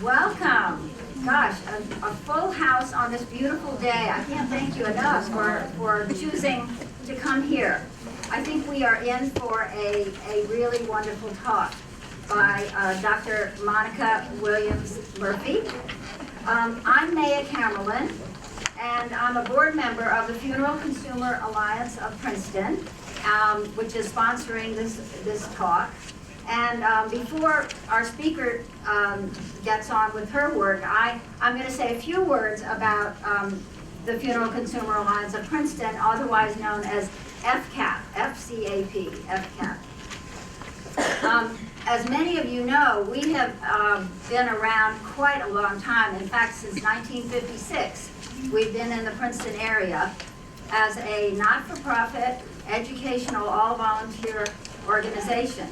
Welcome. Gosh, a full house on this beautiful day. I can't thank you enough for choosing to come here. I think we are in for a really wonderful talk by Dr. Monica Williams-Murphy. I'm Maya Camerlin, and I'm a board member of the Funeral Consumer Alliance of Princeton, which is sponsoring this talk. And before our speaker gets on with her work, I'm going to say a few words about the Funeral Consumer Alliance of Princeton, otherwise known as FCAP, F-C-A-P, FCAP. As many of you know, we have been around quite a long time. In fact, since 1956, we've been in the Princeton area as a not-for-profit, educational, all-volunteer organization.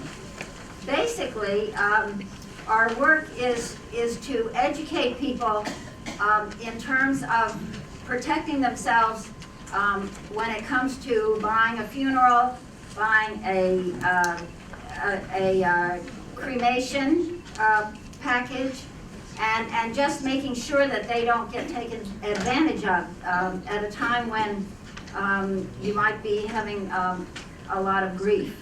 Basically, our work is to educate people in terms of protecting themselves when it comes to buying a funeral, buying a cremation package, and just making sure that they don't get taken advantage of at a time when you might be having a lot of grief.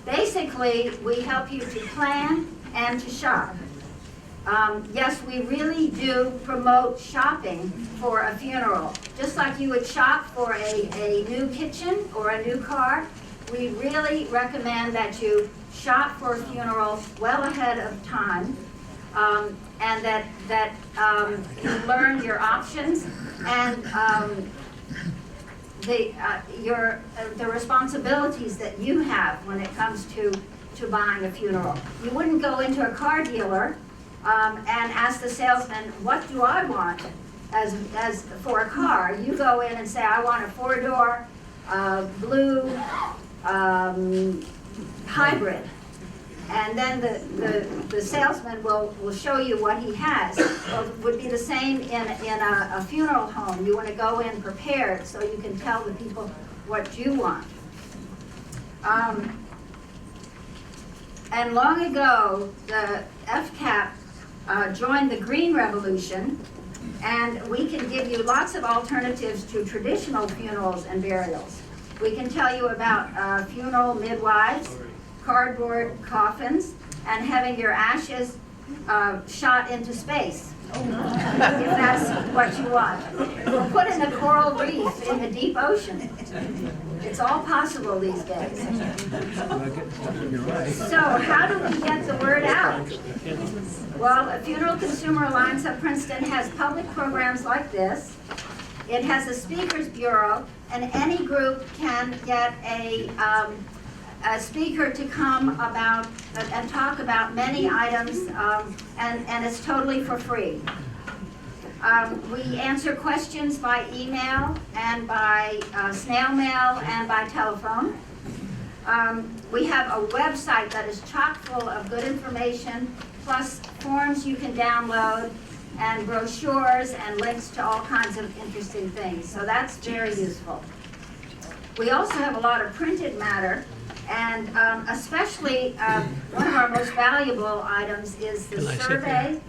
Basically, we help you to plan and to shop. Yes, we really do promote shopping for a funeral. Just like you would shop for a new kitchen or a new car, we really recommend that you shop for a funeral well ahead of time, and that you learn your options and the responsibilities that you have when it comes to buying a funeral. You wouldn't go into a car dealer and ask the salesman, what do I want as for a car? You go in and say, I want a 4-door blue hybrid. And then the salesman will show you what he has. Well, it would be the same in a funeral home. You want to go in prepared so you can tell the people what you want. And long ago, the FCAP joined the Green Revolution, and we can give you lots of alternatives to traditional funerals and burials. We can tell you about funeral midwives, cardboard coffins, and having your ashes shot into space, if that's what you want. Or put in a coral reef in the deep ocean. It's all possible these days. So how do we get the word out? Well, the Funeral Consumer Alliance of Princeton has public programs like this. It has a speakers bureau, and any group can get a speaker to come about and talk about many items, and it's totally for free. We answer questions by email and by snail mail and by telephone. We have a website that is chock full of good information, plus forms you can download, and brochures and links to all kinds of interesting things. So that's very useful. We also have a lot of printed matter, and especially one of our most valuable items is the survey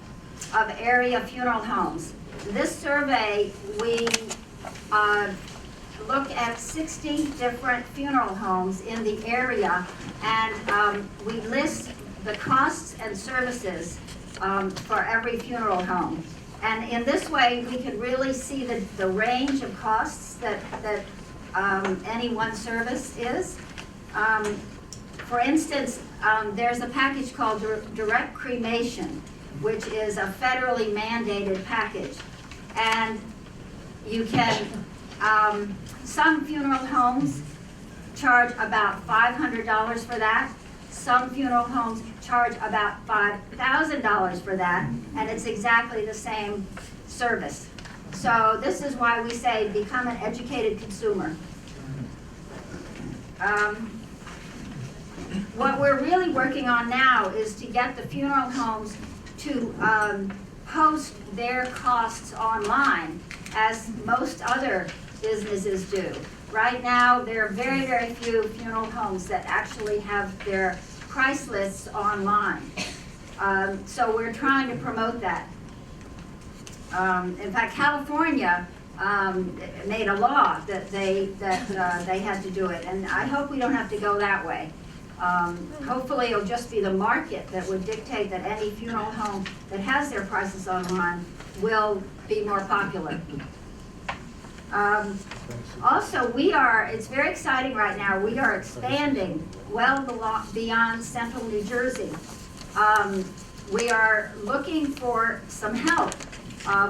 of area funeral homes. This survey, we look at 60 different funeral homes in the area, and we list the costs and services for every funeral home. And in this way, we can really see the range of costs that any one service is. For instance, there's a package called direct cremation, which is a federally mandated package. And you can, some funeral homes charge about $500 for that. Some funeral homes charge about $5,000 for that, and it's exactly the same service. So this is why we say become an educated consumer. What we're really working on now is to get the funeral homes to post their costs online, as most other businesses do. Right now, there are very, very few funeral homes that actually have their price lists online. So we're trying to promote that. In fact, California made a law that they had to do it, and I hope we don't have to go that way. Hopefully it'll just be the market that would dictate that any funeral home that has their prices online will be more popular. Also, it's very exciting right now, we are expanding well beyond central New Jersey. We are looking for some help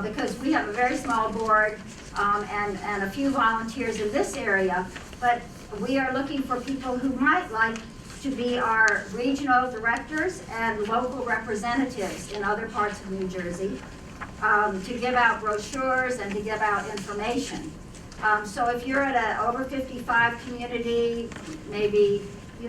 because we have a very small board and a few volunteers in this area, but we are looking for people who might like to be our regional directors and local representatives in other parts of New Jersey to give out brochures and to give out information. So if you're at an over 55 community, maybe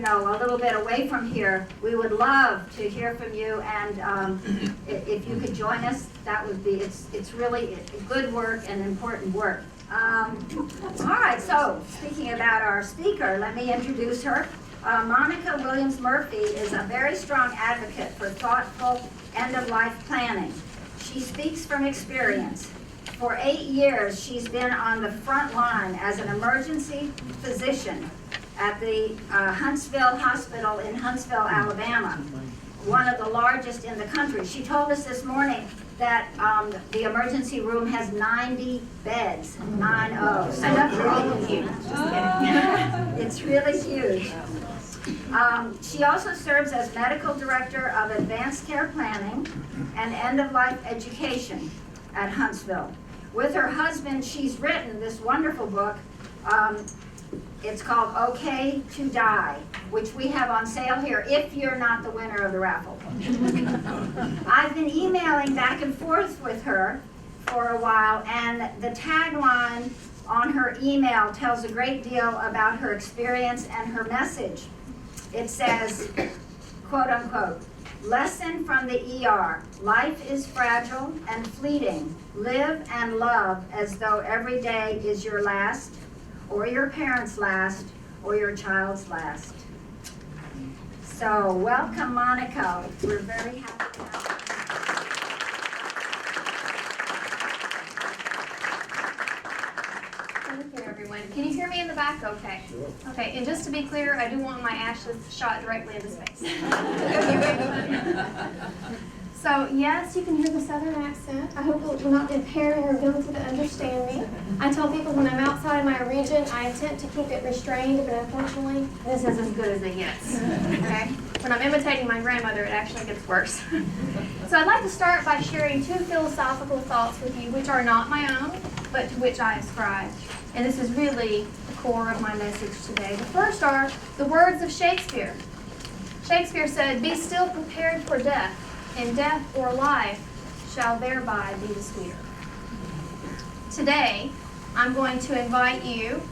a little bit away from here, we would love to hear from you, and if you could join us, that would be, it's really good work and important work. All right, so speaking about our speaker, let me introduce her. Monica Williams Murphy is a very strong advocate for thoughtful end-of-life planning. She speaks from experience. For 8 years, she's been on the front line as an emergency physician at the Huntsville Hospital in Huntsville, Alabama, one of the largest in the country. She told us this morning that the emergency room has 90 beds, 90. Enough for all of you. It's really huge. She also serves as medical director of advanced care planning and end-of-life education at Huntsville. With her husband, she's written this wonderful book. It's called Okay to Die, which we have on sale here if you're not the winner of the raffle. I've been emailing back and forth with her for a while, and the tagline on her email tells a great deal about her experience and her message. It says, quote unquote, "Lesson from the ER. Life is fragile and fleeting. Live and love as though every day is your last, or your parents' last, or your child's last." So welcome, Monica. We're very happy to have you. Thank you, everyone. Can you hear me in the back? Okay. Okay, and just to be clear, I do want my ashes shot directly into space. So, yes, you can hear the southern accent. I hope it will not impair your ability to understand me. I tell people when I'm outside my region, I attempt to keep it restrained, but unfortunately, this is as good as it gets. Okay? When I'm imitating my grandmother, it actually gets worse. So I'd like to start by sharing 2 philosophical thoughts with you, which are not my own, but to which I ascribe. And this is really the core of my message today. The first are the words of Shakespeare. Shakespeare said, "Be still prepared for death, and death or life shall thereby be the sweeter." Today, I'm going to invite you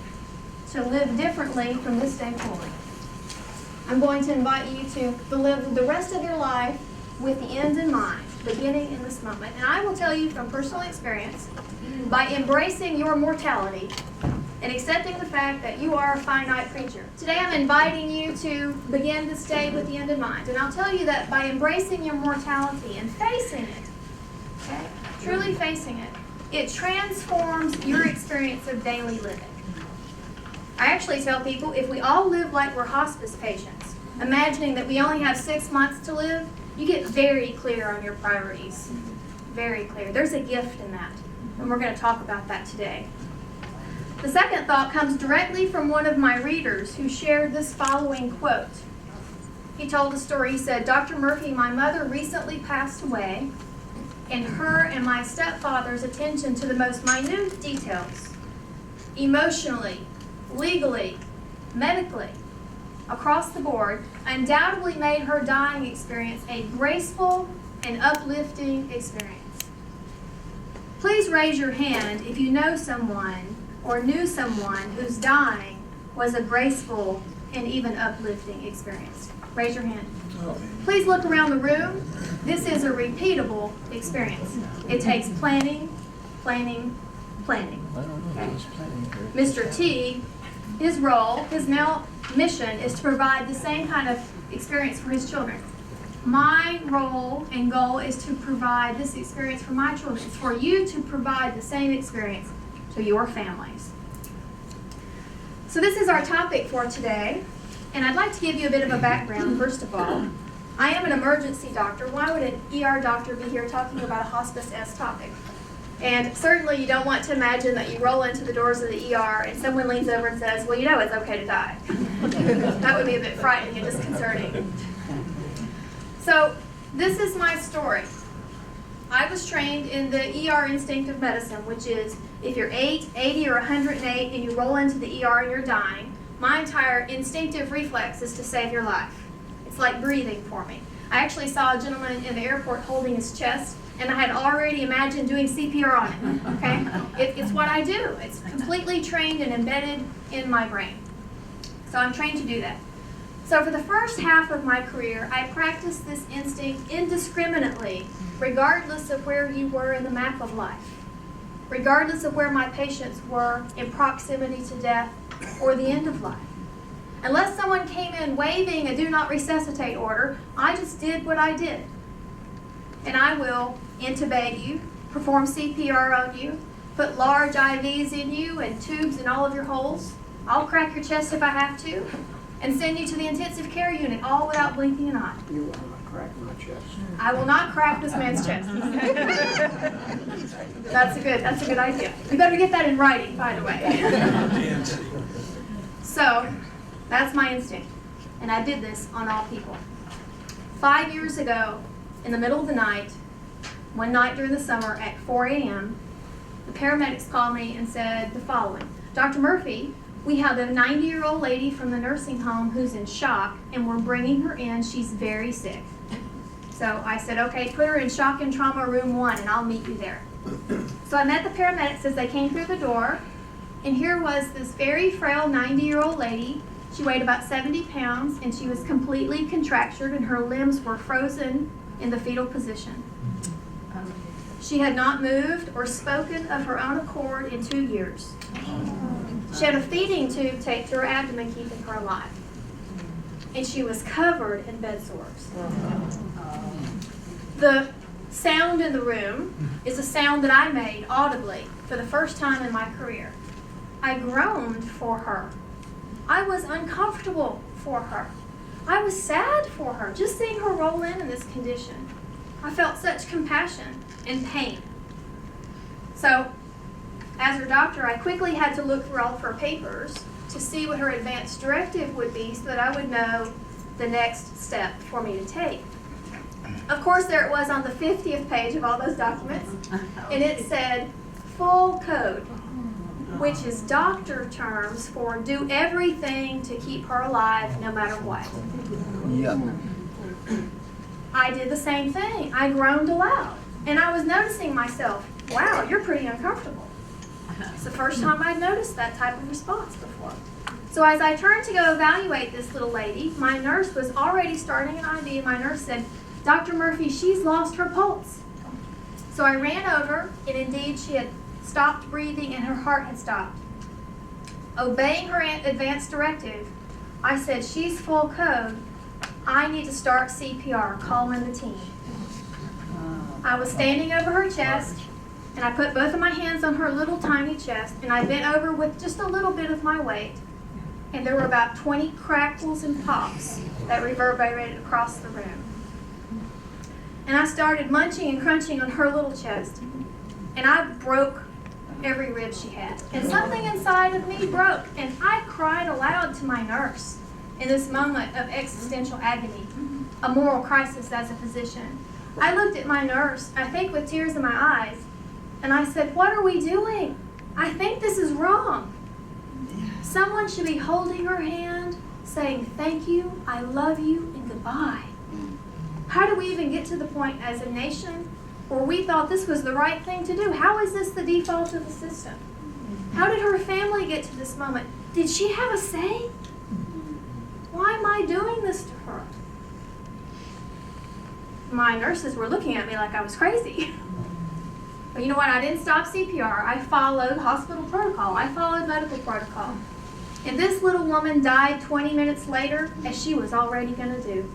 to live differently from this day forward. I'm going to invite you to live the rest of your life with the end in mind, beginning in this moment. And I will tell you from personal experience, by embracing your mortality and accepting the fact that you are a finite creature. Today I'm inviting you to begin this day with the end in mind. And I'll tell you that by embracing your mortality and facing it, okay, truly facing it, it transforms your experience of daily living. I actually tell people, if we all live like we're hospice patients, imagining that we only have 6 months to live, you get very clear on your priorities. Very clear. There's a gift in that. And we're going to talk about that today. The second thought comes directly from one of my readers who shared this following quote. He told a story. He said, "Dr. Murphy, my mother recently passed away, and her and my stepfather's attention to the most minute details, emotionally, legally, medically, across the board, undoubtedly made her dying experience a graceful and uplifting experience. Please raise your hand if you know someone or knew someone whose dying was a graceful and even uplifting experience." Raise your hand. Please look around the room. This is a repeatable experience. It takes planning, planning, planning. Okay. Mr. T, his role, his now mission is to provide the same kind of experience for his children. My role and goal is to provide this experience for my children. It's for you to provide the same experience to your families. So this is our topic for today, and I'd like to give you a bit of a background, first of all. I am an emergency doctor. Why would an ER doctor be here talking about a hospice-esque topic? And certainly you don't want to imagine that you roll into the doors of the ER and someone leans over and says, well, you know it's okay to die. That would be a bit frightening and disconcerting. So this is my story. I was trained in the ER instinctive medicine, which is if you're 80, or 108 and you roll into the ER and you're dying, my entire instinctive reflex is to save your life. It's like breathing for me. I actually saw a gentleman in the airport holding his chest, and I had already imagined doing CPR on it, okay? It's what I do. It's completely trained and embedded in my brain. So I'm trained to do that. So for the first half of my career, I practiced this instinct indiscriminately, regardless of where you were in the map of life, regardless of where my patients were in proximity to death or the end of life. Unless someone came in waving a do not resuscitate order, I just did what I did. And I will intubate you, perform CPR on you, put large IVs in you and tubes in all of your holes. I'll crack your chest if I have to, and send you to the intensive care unit, all without blinking an eye. You will not crack my chest. I will not crack this man's chest. That's a good idea. You better get that in writing, by the way. So, that's my instinct. And I did this on all people. 5 years ago, in the middle of the night, one night during the summer at 4 a.m., the paramedics called me and said the following: Dr. Murphy, we have a 90-year-old lady from the nursing home who's in shock, and we're bringing her in. She's very sick. So I said, okay, put her in shock and trauma room 1, and I'll meet you there. So I met the paramedics as they came through the door, and here was this very frail 90-year-old lady. She weighed about 70 pounds, and she was completely contractured, and her limbs were frozen in the fetal position. She had not moved or spoken of her own accord in 2 years. She had a feeding tube taped to her abdomen, keeping her alive. And she was covered in bed sores. The sound in the room is a sound that I made audibly for the first time in my career. I groaned for her. I was uncomfortable for her. I was sad for her, just seeing her roll in this condition. I felt such compassion and pain. So, as her doctor, I quickly had to look through all of her papers to see what her advance directive would be so that I would know the next step for me to take. Of course, there it was on the 50th page of all those documents, and it said full code, which is doctor terms for do everything to keep her alive no matter what. Yeah. I did the same thing. I groaned aloud, and I was noticing myself, wow, you're pretty uncomfortable. It's the first time I'd noticed that type of response before. So as I turned to go evaluate this little lady, my nurse was already starting an IV, and my nurse said, Dr. Murphy, she's lost her pulse. So I ran over, and indeed she had stopped breathing and her heart had stopped. Obeying her advance directive, I said, she's full code. I need to start CPR, call in the team. I was standing over her chest, and I put both of my hands on her little tiny chest, and I bent over with just a little bit of my weight. And there were about 20 crackles and pops that reverberated across the room. And I started munching and crunching on her little chest, and I broke every rib she had. And something inside of me broke, and I cried aloud to my nurse in this moment of existential agony, a moral crisis as a physician. I looked at my nurse, I think with tears in my eyes, and I said, what are we doing? I think this is wrong. Someone should be holding her hand, saying thank you, I love you, and goodbye. How did we even get to the point as a nation where we thought this was the right thing to do? How is this the default of the system? How did her family get to this moment? Did she have a say? Why am I doing this to her? My nurses were looking at me like I was crazy. But you know what? I didn't stop CPR. I followed hospital protocol. I followed medical protocol. And this little woman died 20 minutes later, as she was already going to do.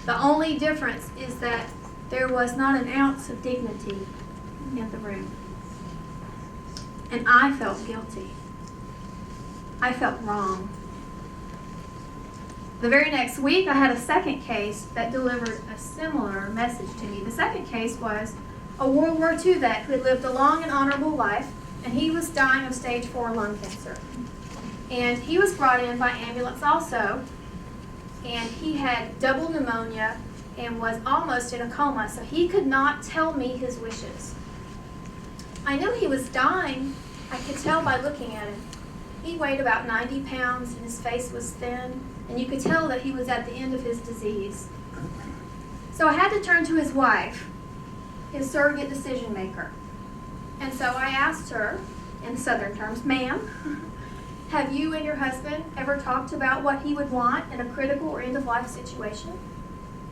The only difference is that there was not an ounce of dignity in the room. And I felt guilty. I felt wrong. The very next week, I had a second case that delivered a similar message to me. The second case was a World War II vet who had lived a long and honorable life, and he was dying of stage 4 lung cancer. And he was brought in by ambulance also, and he had double pneumonia and was almost in a coma, so he could not tell me his wishes. I knew he was dying. I could tell by looking at him. He weighed about 90 pounds, and his face was thin, and you could tell that he was at the end of his disease. So I had to turn to his wife, his surrogate decision maker. And so I asked her, in Southern terms, "Ma'am, have you and your husband ever talked about what he would want in a critical or end-of-life situation?"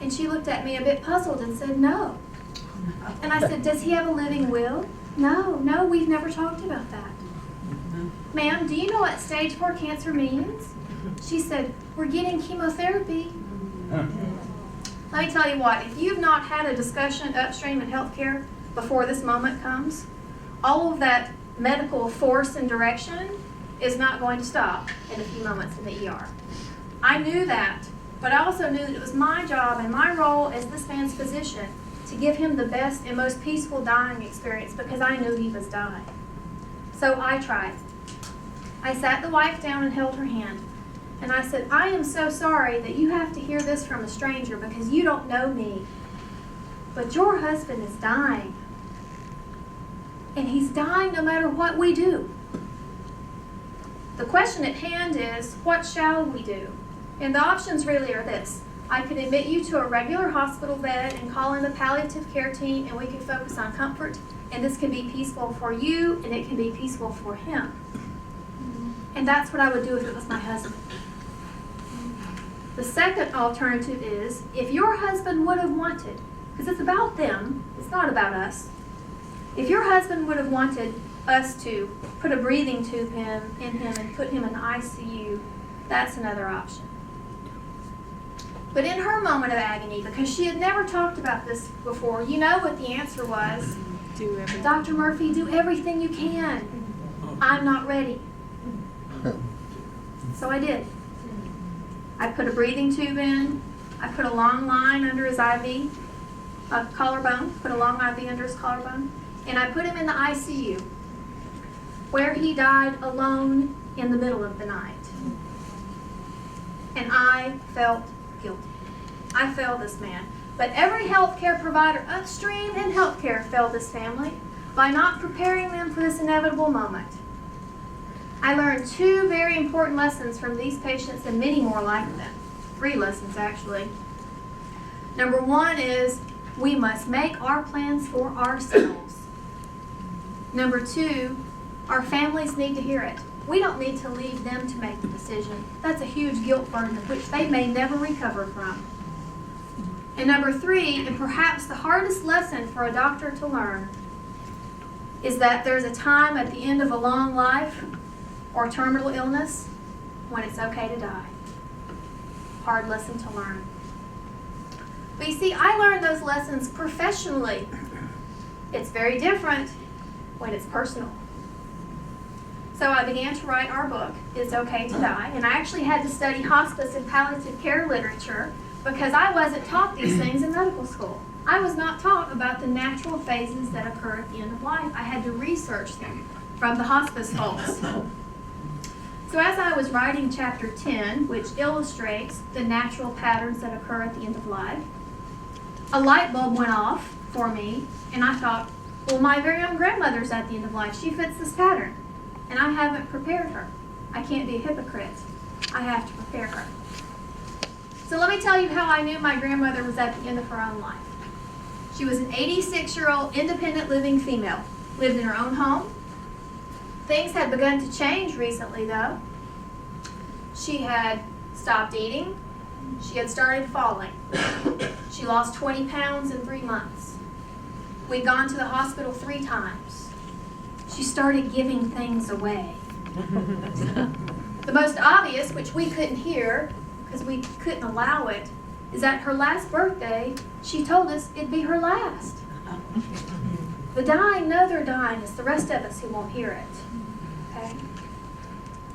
And she looked at me a bit puzzled and said, "No." And I said, "Does he have a living will?" No, we've never talked about that." "Ma'am, do you know what stage 4 cancer means?" She said, "We're getting chemotherapy." Let me tell you what, if you've not had a discussion upstream in healthcare before this moment comes, all of that medical force and direction is not going to stop in a few moments in the ER. I knew that, but I also knew that it was my job and my role as this man's physician to give him the best and most peaceful dying experience because I knew he was dying. So I tried. I sat the wife down and held her hand. And I said, "I am so sorry that you have to hear this from a stranger because you don't know me. But your husband is dying. And he's dying no matter what we do. The question at hand is, what shall we do?" And the options really are this. I could admit you to a regular hospital bed and call in the palliative care team, and we could focus on comfort. And this can be peaceful for you, and it can be peaceful for him. And that's what I would do if it was my husband. The second alternative is, if your husband would have wanted, because it's about them, it's not about us. If your husband would have wanted us to put a breathing tube in him and put him in the ICU, that's another option. But in her moment of agony, because she had never talked about this before, you know what the answer was? "Dr. Murphy, do everything you can. I'm not ready." So I did. I put a breathing tube in. I put a long line under his IV, a collarbone, put a long IV under his collarbone, and I put him in the ICU, where he died alone in the middle of the night. And I felt guilty. I failed this man. But every healthcare provider upstream in healthcare failed this family by not preparing them for this inevitable moment. I learned 2 very important lessons from these patients and many more like them. 3 lessons, actually. Number 1 is we must make our plans for ourselves. Number 2, our families need to hear it. We don't need to leave them to make the decision. That's a huge guilt burden which they may never recover from. And number 3, and perhaps the hardest lesson for a doctor to learn, is that there's a time at the end of a long life or terminal illness when it's okay to die. Hard lesson to learn. But you see, I learned those lessons professionally. It's very different when it's personal. So I began to write our book, It's Okay to Die, and I actually had to study hospice and palliative care literature because I wasn't taught these things in medical school. I was not taught about the natural phases that occur at the end of life. I had to research them from the hospice folks. So as I was writing chapter 10, which illustrates the natural patterns that occur at the end of life, a light bulb went off for me, and I thought, well, my very own grandmother's at the end of life. She fits this pattern, and I haven't prepared her. I can't be a hypocrite. I have to prepare her. So let me tell you how I knew my grandmother was at the end of her own life. She was an 86-year-old independent living female, lived in her own home. Things had begun to change recently, though. She had stopped eating. She had started falling. She lost 20 pounds in 3 months. We'd gone to the hospital 3 times. She started giving things away. The most obvious, which we couldn't hear because we couldn't allow it, is that her last birthday, she told us it'd be her last. The dying know they're dying. It's the rest of us who won't hear it. Okay?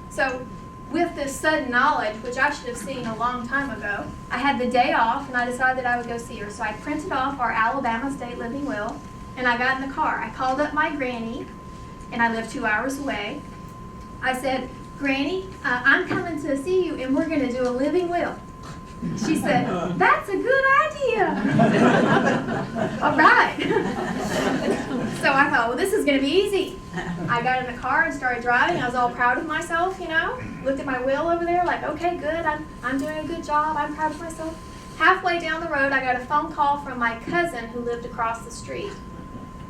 So with this sudden knowledge, which I should have seen a long time ago, I had the day off and I decided I would go see her. So I printed off our Alabama State Living Will and I got in the car. I called up my granny, and I live 2 hours away. I said, Granny, I'm coming to see you and we're going to do a living will. She said, that's a good idea. All right. So I thought, well, this is going to be easy. I got in the car and started driving. I was all proud of myself, you know. Looked at my will over there like, okay, good. I'm doing a good job. I'm proud of myself. Halfway down the road, I got a phone call from my cousin who lived across the street.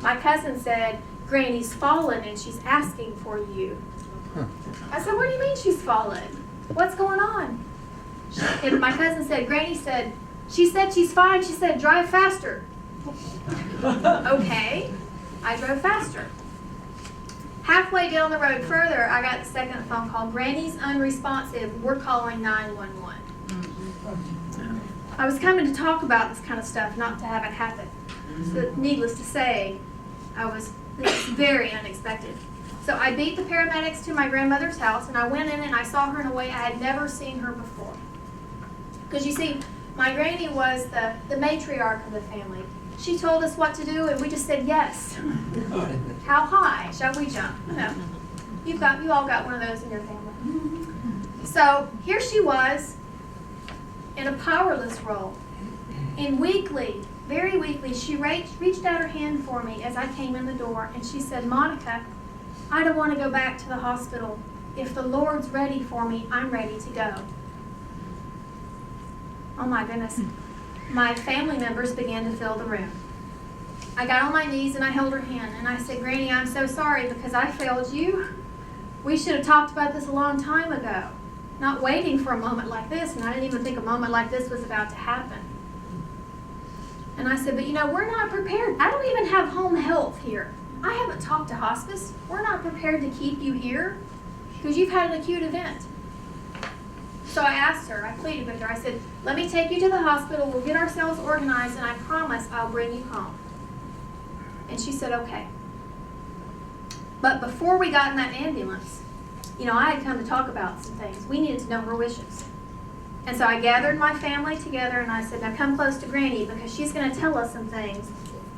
My cousin said, Granny's fallen and she's asking for you. I said, what do you mean she's fallen? What's going on? And my cousin said, Granny said, she said she's fine. She said, drive faster. Okay. I drove faster. Halfway down the road further, I got the second phone call. Granny's unresponsive. We're calling 911. I was coming to talk about this kind of stuff, not to have it happen. So needless to say, this was very unexpected. So I beat the paramedics to my grandmother's house, and I went in and I saw her in a way I had never seen her before. Because you see, my granny was the matriarch of the family. She told us what to do, and we just said yes. How high shall we jump? You know, you all got one of those in your family. So here she was in a powerless role. And weakly, very weakly, she reached out her hand for me as I came in the door, and she said, Monica, I don't want to go back to the hospital. If the Lord's ready for me, I'm ready to go. Oh my goodness. My family members began to fill the room. I got on my knees and I held her hand and I said, Granny, I'm so sorry because I failed you. We should have talked about this a long time ago. Not waiting for a moment like this, and I didn't even think a moment like this was about to happen. And I said, but you know, we're not prepared. I don't even have home health here. I haven't talked to hospice. We're not prepared to keep you here because you've had an acute event. So I asked her, I pleaded with her, I said, let me take you to the hospital, we'll get ourselves organized, and I promise I'll bring you home. And she said, okay. But before we got in that ambulance, you know, I had come to talk about some things. We needed to know her wishes. And so I gathered my family together and I said, now come close to Granny because she's going to tell us some things,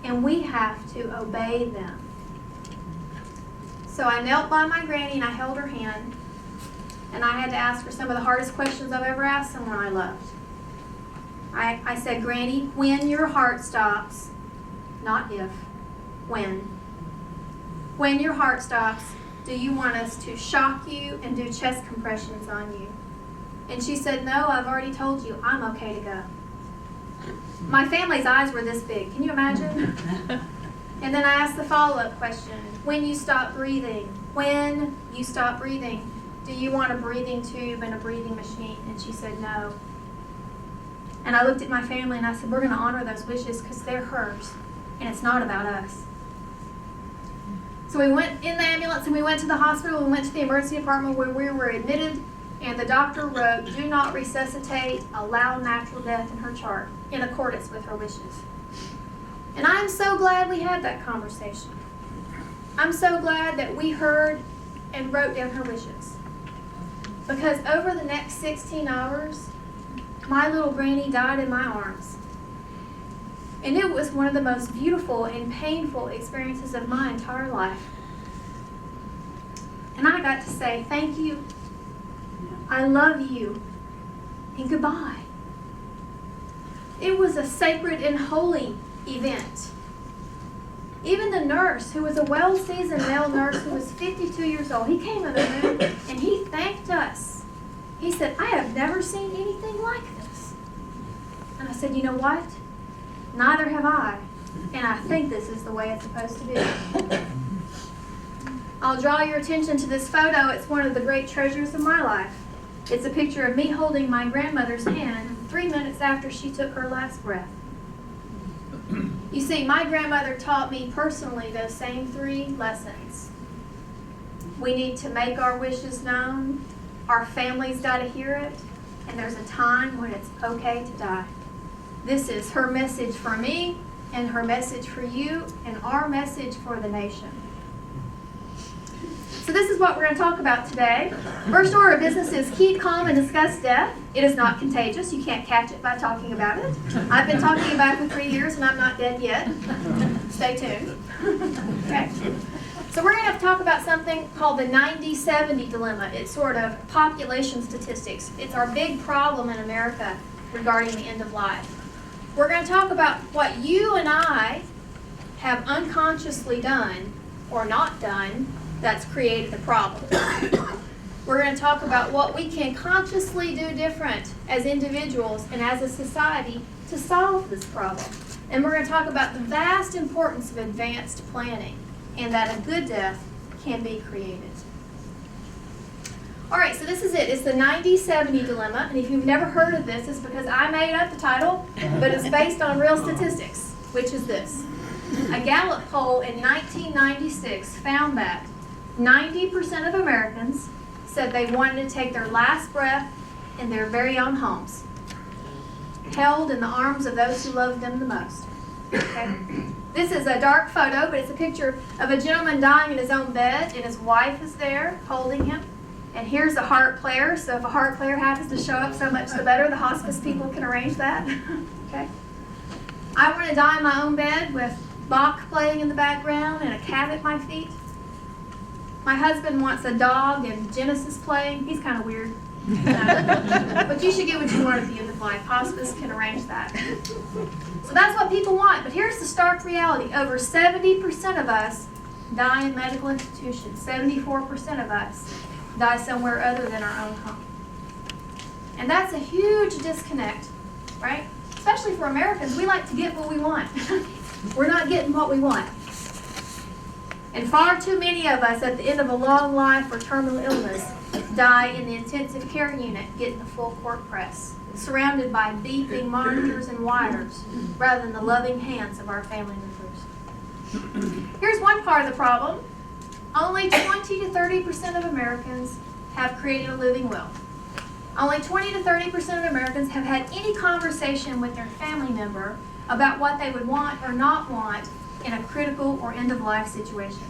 and we have to obey them. So I knelt by my granny and I held her hand, and I had to ask her some of the hardest questions I've ever asked someone I loved. I said, Granny, when your heart stops, not if, when. When your heart stops, do you want us to shock you and do chest compressions on you? And she said, no, I've already told you, I'm okay to go. My family's eyes were this big. Can you imagine? And then I asked the follow-up question. When you stop breathing, do you want a breathing tube and a breathing machine? And she said, no. And I looked at my family and I said, we're going to honor those wishes because they're hers, and it's not about us. So we went in the ambulance and we went to the hospital. We went to the emergency department where we were admitted, and the doctor wrote, do not resuscitate, allow natural death in her chart in accordance with her wishes. And I'm so glad we had that conversation. I'm so glad that we heard and wrote down her wishes. Because over the next 16 hours, my little granny died in my arms. And it was one of the most beautiful and painful experiences of my entire life. And I got to say, thank you, I love you, and goodbye. It was a sacred and holy event. Even the nurse, who was a well-seasoned male nurse who was 52 years old, he came in the room and he thanked us. He said, I have never seen anything like this. And I said, you know what? Neither have I. And I think this is the way it's supposed to be. I'll draw your attention to this photo. It's one of the great treasures of my life. It's a picture of me holding my grandmother's hand 3 minutes after she took her last breath. You see, my grandmother taught me personally those same 3 lessons. We need to make our wishes known. Our family's got to hear it. And there's a time when it's okay to die. This is her message for me, and her message for you, and our message for the nation. So this is what we're going to talk about today. First order of business is keep calm and discuss death. It is not contagious. You can't catch it by talking about it. I've been talking about it for 3 years, and I'm not dead yet. Stay tuned. Okay. So we're going to talk about something called the 90-70 dilemma. It's sort of population statistics. It's our big problem in America regarding the end of life. We're going to talk about what you and I have unconsciously done or not done that's created the problem. We're going to talk about what we can consciously do different as individuals and as a society to solve this problem. And we're going to talk about the vast importance of advanced planning and that a good death can be created. All right, so this is it. It's the 90-70 dilemma. And if you've never heard of this, it's because I made up the title, but it's based on real statistics, which is this. A Gallup poll in 1996 found that 90% of Americans said they wanted to take their last breath in their very own homes, held in the arms of those who loved them the most. Okay? This is a dark photo, but it's a picture of a gentleman dying in his own bed, and his wife is there holding him. And here's a heart player, so if a heart player happens to show up, so much the better. The hospice people can arrange that. Okay? I want to die in my own bed with Bach playing in the background and a cat at my feet. My husband wants a dog and Genesis playing. He's kind of weird. But you should get what you want at the end of life. Hospice can arrange that. So that's what people want. But here's the stark reality. Over 70% of us die in medical institutions. 74% of us die somewhere other than our own home. And that's a huge disconnect, right? Especially for Americans. We like to get what we want. We're not getting what we want. And far too many of us at the end of a long life or terminal illness die in the intensive care unit getting the full court press, surrounded by beeping monitors and wires rather than the loving hands of our family members. Here's one part of the problem. Only 20 to 30% of Americans have created a living will. Only 20 to 30% of Americans have had any conversation with their family member about what they would want or not want in a critical or end-of-life situation.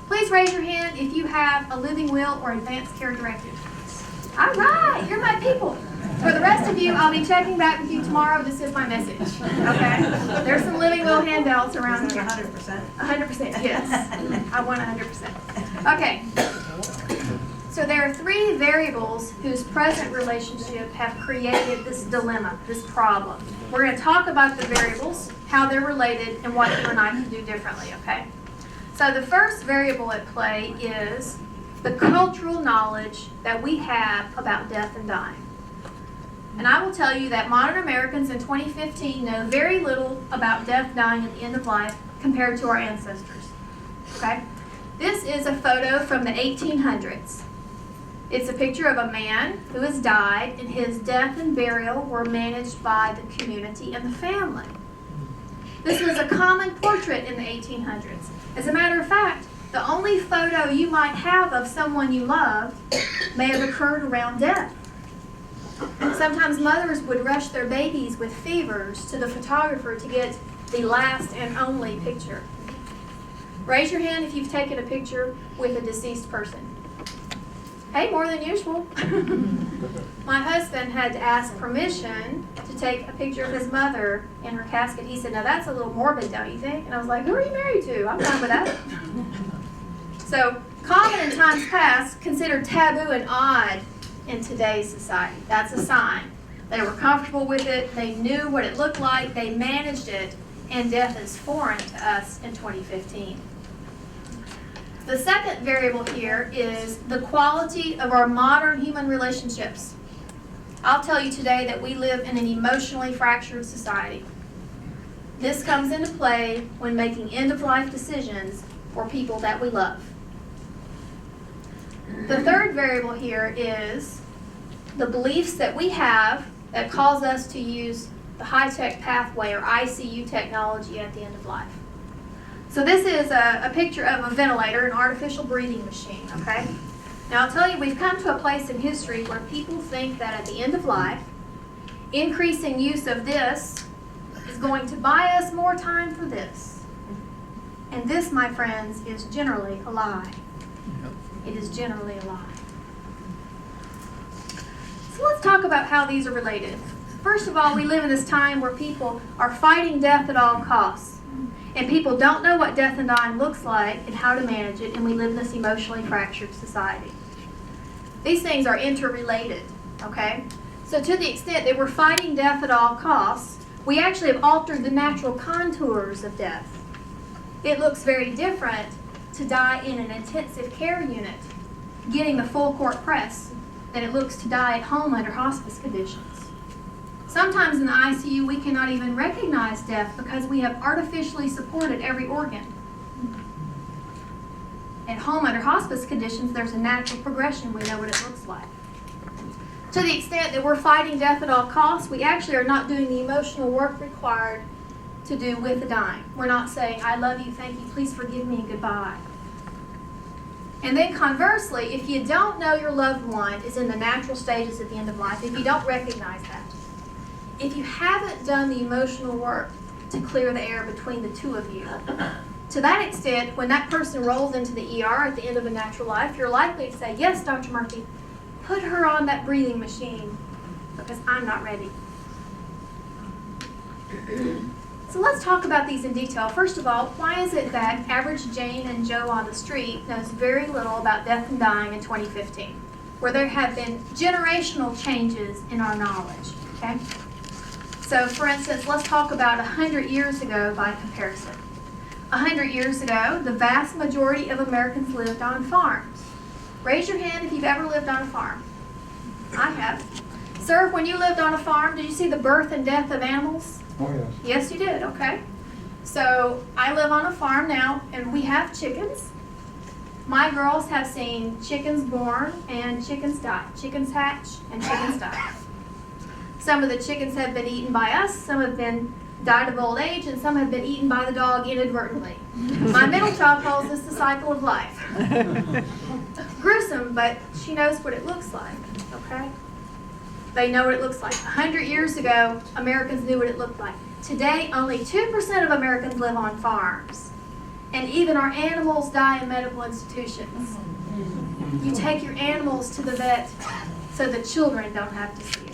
Please raise your hand if you have a living will or advanced care directive. All right, you're my people. For the rest of you, I'll be checking back with you tomorrow. This is my message. Okay? There's some living will handouts around here. 100%. 100%, yes. I want 100%. Okay. So there are three variables whose present relationship have created this dilemma, this problem. We're going to talk about the variables, how they're related, and what you and I can do differently, okay? So the first variable at play is the cultural knowledge that we have about death and dying. And I will tell you that modern Americans in 2015 know very little about death, dying, and the end of life compared to our ancestors, okay? This is a photo from the 1800s. It's a picture of a man who has died, and his death and burial were managed by the community and the family. This was a common portrait in the 1800s. As a matter of fact, the only photo you might have of someone you loved may have occurred around death. Sometimes mothers would rush their babies with fevers to the photographer to get the last and only picture. Raise your hand if you've taken a picture with a deceased person. Hey, more than usual. My husband had to ask permission to take a picture of his mother in her casket. He said, now that's a little morbid, don't you think? And I was like, who are you married to? I'm fine with that. So, common in times past, considered taboo and odd in today's society. That's a sign. They were comfortable with it. They knew what it looked like. They managed it. And death is foreign to us in 2015. The second variable here is the quality of our modern human relationships. I'll tell you today that we live in an emotionally fractured society. This comes into play when making end-of-life decisions for people that we love. The third variable here is the beliefs that we have that cause us to use the high-tech pathway or ICU technology at the end of life. So this is a picture of a ventilator, an artificial breathing machine, okay? Now I'll tell you, we've come to a place in history where people think that at the end of life, increasing use of this is going to buy us more time for this. And this, my friends, is generally a lie. It is generally a lie. So let's talk about how these are related. First of all, we live in this time where people are fighting death at all costs. And people don't know what death and dying looks like and how to manage it, and we live in this emotionally fractured society. These things are interrelated, okay? So to the extent that we're fighting death at all costs, we actually have altered the natural contours of death. It looks very different to die in an intensive care unit, getting the full court press, than it looks to die at home under hospice conditions. Sometimes in the ICU, we cannot even recognize death because we have artificially supported every organ. At home under hospice conditions, there's a natural progression. We know what it looks like. To the extent that we're fighting death at all costs, we actually are not doing the emotional work required to do with the dying. We're not saying, I love you, thank you, please forgive me, and goodbye. And then conversely, if you don't know your loved one is in the natural stages at the end of life, if you don't recognize that, if you haven't done the emotional work to clear the air between the two of you, to that extent, when that person rolls into the ER at the end of a natural life, you're likely to say, yes, Dr. Murphy, put her on that breathing machine because I'm not ready. So let's talk about these in detail. First of all, why is it that average Jane and Joe on the street knows very little about death and dying in 2015, where there have been generational changes in our knowledge, okay? So, for instance, let's talk about 100 years ago by comparison. 100 years ago, the vast majority of Americans lived on farms. Raise your hand if you've ever lived on a farm. I have. Sir, when you lived on a farm, did you see the birth and death of animals? Oh, yes. Yes, you did, okay. So, I live on a farm now, and we have chickens. My girls have seen chickens born and chickens die. Chickens hatch and chickens die. Some of the chickens have been eaten by us, some have been died of old age, and some have been eaten by the dog inadvertently. My middle child calls this the cycle of life. Gruesome, but she knows what it looks like, okay? They know what it looks like. 100 years ago, Americans knew what it looked like. Today, only 2% of Americans live on farms. And even our animals die in medical institutions. You take your animals to the vet so the children don't have to see it.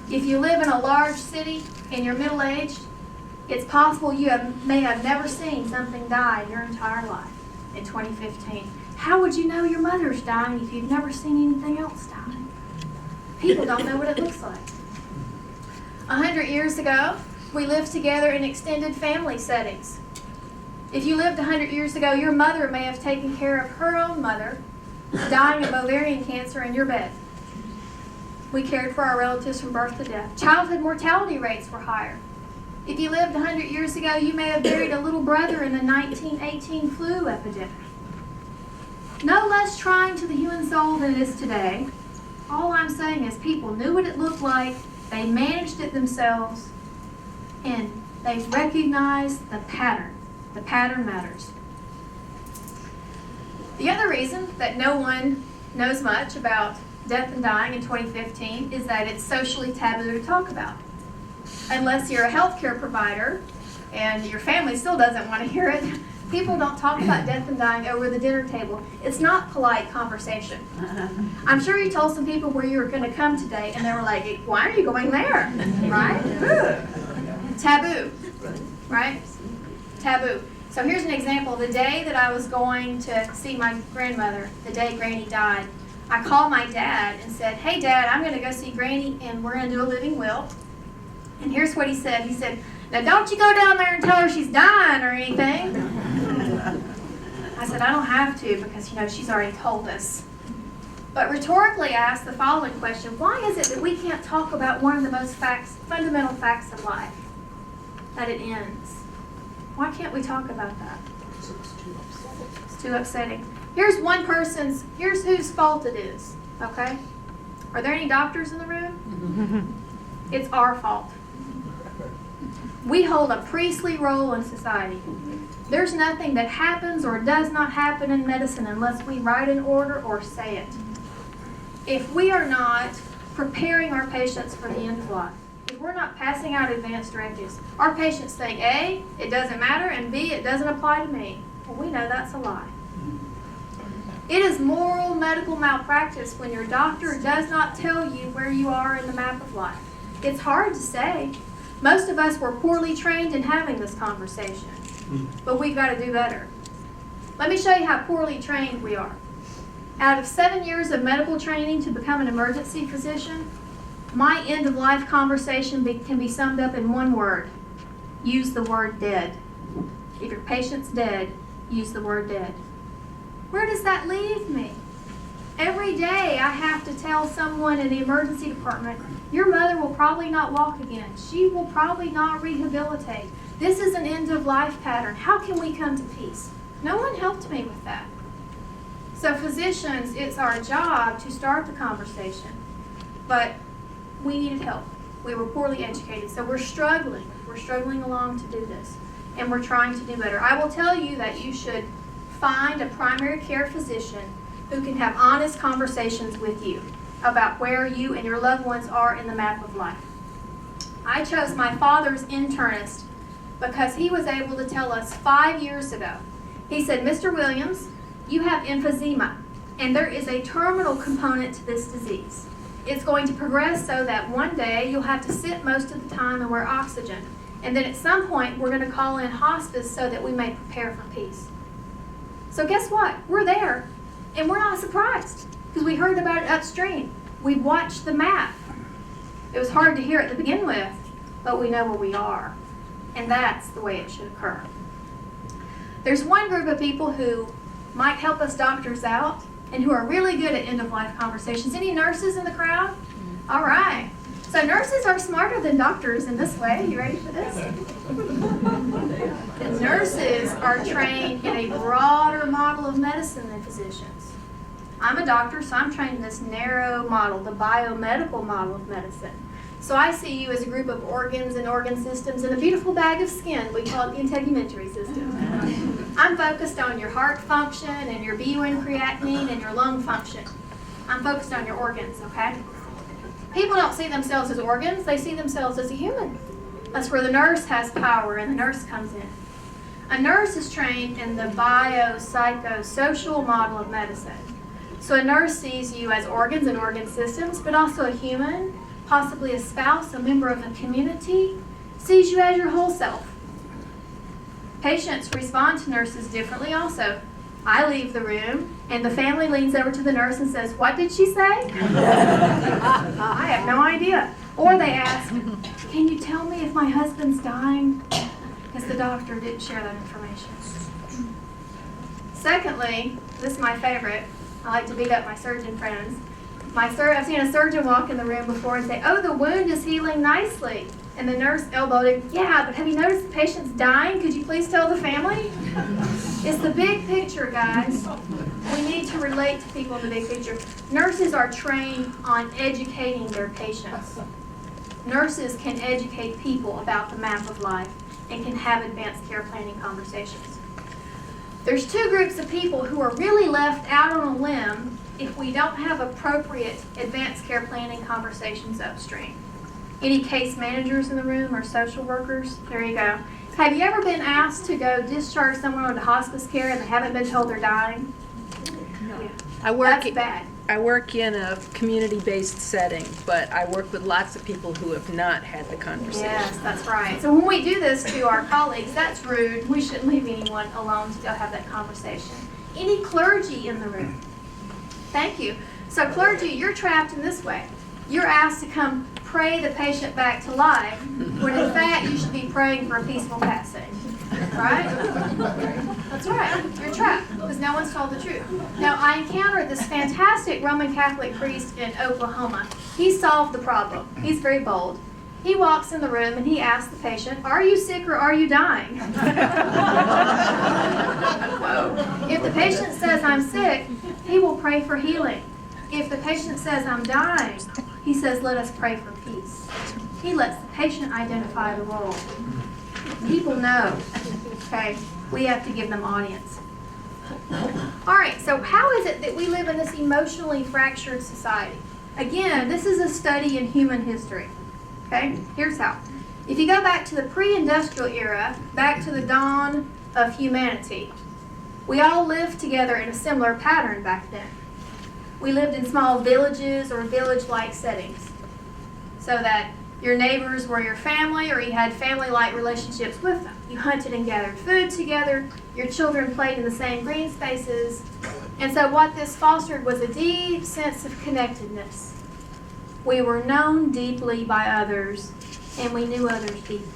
If you live in a large city and you're middle-aged, it's possible you may have never seen something die in your entire life in 2015. How would you know your mother's dying if you've never seen anything else die? People don't know what it looks like. 100 years ago, we lived together in extended family settings. If you lived 100 years ago, your mother may have taken care of her own mother, dying of ovarian cancer in your bed. We cared for our relatives from birth to death. Childhood mortality rates were higher. If you lived 100 years ago, you may have buried a little brother in the 1918 flu epidemic. No less trying to the human soul than it is today. All I'm saying is people knew what it looked like, they managed it themselves, and they recognized the pattern. The pattern matters. The other reason that no one knows much about death and dying in 2015 is that it's socially taboo to talk about. Unless you're a healthcare provider and your family still doesn't want to hear it, people don't talk about death and dying over the dinner table. It's not polite conversation. I'm sure you told some people where you were going to come today and they were like, why are you going there? Right? Taboo. Right? Taboo. So here's an example. The day that I was going to see my grandmother, the day Granny died, I called my dad and said, hey Dad, I'm going to go see Granny and we're going to do a living will. And here's what he said. He said, now don't you go down there and tell her she's dying or anything. I said, I don't have to because, she's already told us. But rhetorically I asked the following question. Why is it that we can't talk about one of the most fundamental facts of life? That it ends. Why can't we talk about that? It's too upsetting. Here's whose fault it is, okay? Are there any doctors in the room? It's our fault. We hold a priestly role in society. There's nothing that happens or does not happen in medicine unless we write an order or say it. If we are not preparing our patients for the end of life, if we're not passing out advanced directives. Our patients think, A, it doesn't matter, and B, it doesn't apply to me. Well, we know that's a lie. It is moral medical malpractice when your doctor does not tell you where you are in the map of life. It's hard to say. Most of us were poorly trained in having this conversation, but we've got to do better. Let me show you how poorly trained we are. Out of 7 years of medical training to become an emergency physician, my end-of-life conversation can be summed up in one word. Use the word dead. If your patient's dead, use the word dead. Where does that leave me? Every day I have to tell someone in the emergency department, your mother will probably not walk again. She will probably not rehabilitate. This is an end-of-life pattern. How can we come to peace? No one helped me with that. So physicians, it's our job to start the conversation, but we needed help. We were poorly educated, so we're struggling. We're struggling along to do this, and we're trying to do better. I will tell you that you should find a primary care physician who can have honest conversations with you about where you and your loved ones are in the map of life. I chose my father's internist because he was able to tell us 5 years ago. He said, Mr. Williams, you have emphysema, and there is a terminal component to this disease. It's going to progress so that one day you'll have to sit most of the time and wear oxygen. And then at some point, we're going to call in hospice so that we may prepare for peace. So guess what? We're there, and we're not surprised because we heard about it upstream. We watched the map. It was hard to hear it to begin with, but we know where we are, and that's the way it should occur. There's one group of people who might help us doctors out and who are really good at end-of-life conversations. Any nurses in the crowd? All right. So nurses are smarter than doctors in this way. You ready for this? Nurses are trained in a broader model of medicine than physicians. I'm a doctor, so I'm trained in this narrow model, the biomedical model of medicine. So I see you as a group of organs and organ systems and a beautiful bag of skin. We call it the integumentary system. I'm focused on your heart function and your BUN creatinine and your lung function. I'm focused on your organs, okay? People don't see themselves as organs, they see themselves as a human. That's where the nurse has power and the nurse comes in. A nurse is trained in the biopsychosocial model of medicine. So a nurse sees you as organs and organ systems, but also a human, possibly a spouse, a member of a community, sees you as your whole self. Patients respond to nurses differently also. I leave the room, and the family leans over to the nurse and says, "What did she say?" I have no idea. Or they ask, "Can you tell me if my husband's dying?" Because the doctor didn't share that information. Secondly, this is my favorite. I like to beat up my surgeon friends. I've seen a surgeon walk in the room before and say, "Oh, the wound is healing nicely." And the nurse elbowed him, "Yeah, but have you noticed the patient's dying? Could you please tell the family?" It's the big picture, guys. We need to relate to people in the big picture. Nurses are trained on educating their patients. Nurses can educate people about the map of life and can have advanced care planning conversations. There's two groups of people who are really left out on a limb if we don't have appropriate advanced care planning conversations upstream. Any case managers in the room or social workers? There you go. Have you ever been asked to go discharge someone into hospice care and they haven't been told they're dying? No. Yeah. That's bad. I work in a community-based setting, but I work with lots of people who have not had the conversation. Yes, that's right. So when we do this to our colleagues, that's rude. We shouldn't leave anyone alone to go have that conversation. Any clergy in the room? Thank you. So clergy, you're trapped in this way. You're asked to come pray the patient back to life, when in fact you should be praying for a peaceful passing. Right? That's right. You're trapped because no one's told the truth. Now, I encountered this fantastic Roman Catholic priest in Oklahoma. He solved the problem. He's very bold. He walks in the room and he asks the patient, "Are you sick or are you dying?" If the patient says, "I'm sick," he will pray for healing. If the patient says, "I'm dying," he says, "Let us pray for peace." He lets the patient identify the role. People know, okay? We have to give them audience. All right, so how is it that we live in this emotionally fractured society? Again, this is a study in human history. Okay, here's how. If you go back to the pre-industrial era, back to the dawn of humanity, we all lived together in a similar pattern back then. We lived in small villages or village-like settings, so that your neighbors were your family, or you had family-like relationships with them. You hunted and gathered food together. Your children played in the same green spaces. And so what this fostered was a deep sense of connectedness. We were known deeply by others, and we knew others deeply.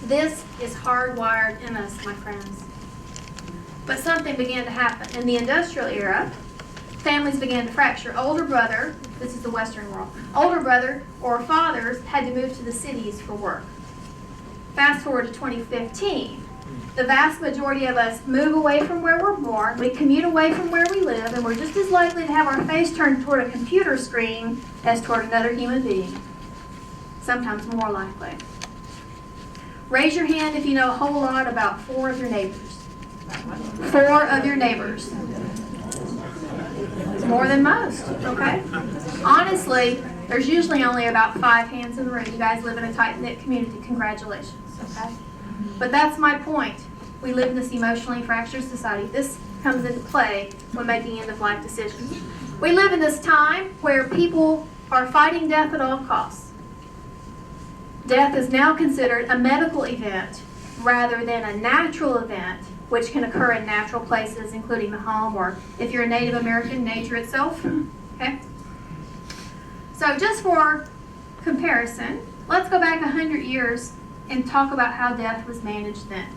This is hardwired in us, my friends. But something began to happen. In the industrial era, families began to fracture. Older brother, this is the Western world, older brother or fathers had to move to the cities for work. Fast forward to 2015. The vast majority of us move away from where we're born, we commute away from where we live, and we're just as likely to have our face turned toward a computer screen as toward another human being. Sometimes more likely. Raise your hand if you know a whole lot about 4 of your neighbors. 4 of your neighbors. It's more than most, okay? Honestly, there's usually only about 5 hands in the room. You guys live in a tight-knit community. Congratulations, okay? But that's my point. We live in this emotionally fractured society. This comes into play when making end-of-life decisions. We live in this time where people are fighting death at all costs. Death is now considered a medical event rather than a natural event, which can occur in natural places, including the home, or if you're a Native American, nature itself. Okay? So just for comparison, let's go back 100 years and talk about how death was managed then.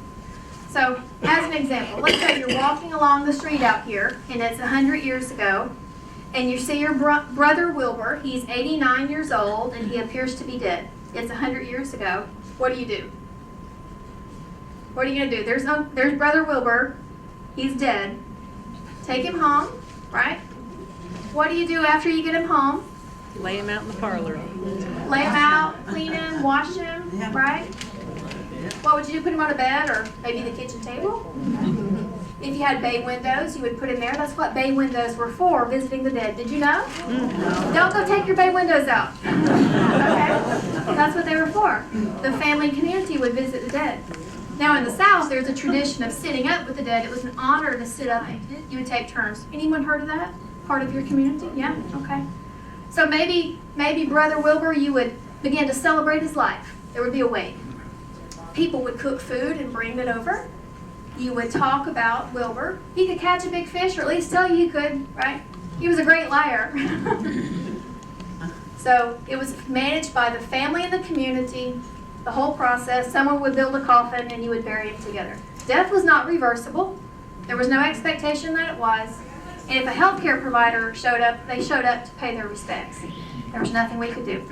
So, as an example, let's say you're walking along the street out here, and it's 100 years ago, and you see your brother Wilbur. He's 89 years old, and he appears to be dead. It's 100 years ago. What do? What are you going to do? There's Brother Wilbur. He's dead. Take him home, right? What do you do after you get him home? Lay him out in the parlor. Lay him out, clean him, wash him, right? What would you do? Put him on a bed or maybe the kitchen table? If you had bay windows, you would put him there. That's what bay windows were for, visiting the dead. Did you know? Don't go take your bay windows out. Okay? That's what they were for. The family community would visit the dead. Now in the South, there's a tradition of sitting up with the dead. It was an honor to sit up. You would take turns. Anyone heard of that? Part of your community? Yeah? Okay. So maybe Brother Wilbur, you would begin to celebrate his life. There would be a wake. People would cook food and bring it over. You would talk about Wilbur. He could catch a big fish, or at least tell you he could, right? He was a great liar. So it was managed by the family and the community, the whole process. Someone would build a coffin and you would bury him together. Death was not reversible. There was no expectation that it was. And if a healthcare provider showed up, they showed up to pay their respects. There was nothing we could do.